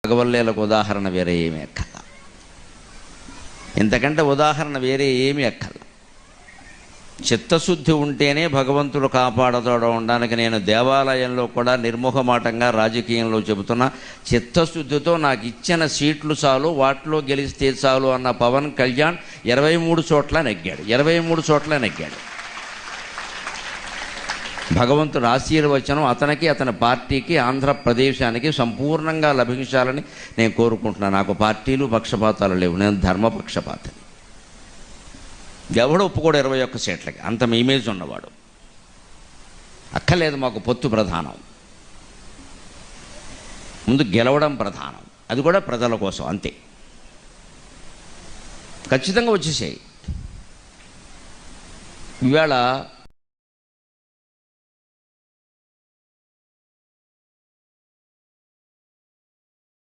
భగవల్లేలకు ఉదాహరణ వేరే ఏమీ అక్కర్ల. ఇంతకంటే ఉదాహరణ వేరే ఏమీ అక్కర్ల. చిత్తశుద్ధి ఉంటేనే భగవంతుడు కాపాడతాడు ఉండడానికి నేను దేవాలయంలో కూడా నిర్మోహమాటంగా రాజకీయంలో చెబుతున్నా. చిత్తశుద్ధితో నాకు ఇచ్చిన సీట్లు చాలు, వాటిలో గెలిస్తే చాలు అన్న పవన్ కళ్యాణ్ 23 చోట్ల నెగ్గాడు. 23 చోట్ల నెగ్గాడు. భగవంతుడు ఆశీర్వచనం అతనికి, అతని పార్టీకి, ఆంధ్రప్రదేశానికి సంపూర్ణంగా లభించాలని నేను కోరుకుంటున్నాను. నాకు పార్టీలు పక్షపాతాలు లేవు. నేను ధర్మపక్షపాతని. ఎవడో ఒప్పుకోడు 21 సీట్లకి. అంత ఇమేజ్ ఉన్నవాడు. అక్కర్లేదు, మాకు పొత్తు ప్రధానం. ముందు గెలవడం ప్రధానం. అది కూడా ప్రజల కోసం అంతే. ఖచ్చితంగా వచ్చేసాయి. ఇవాళ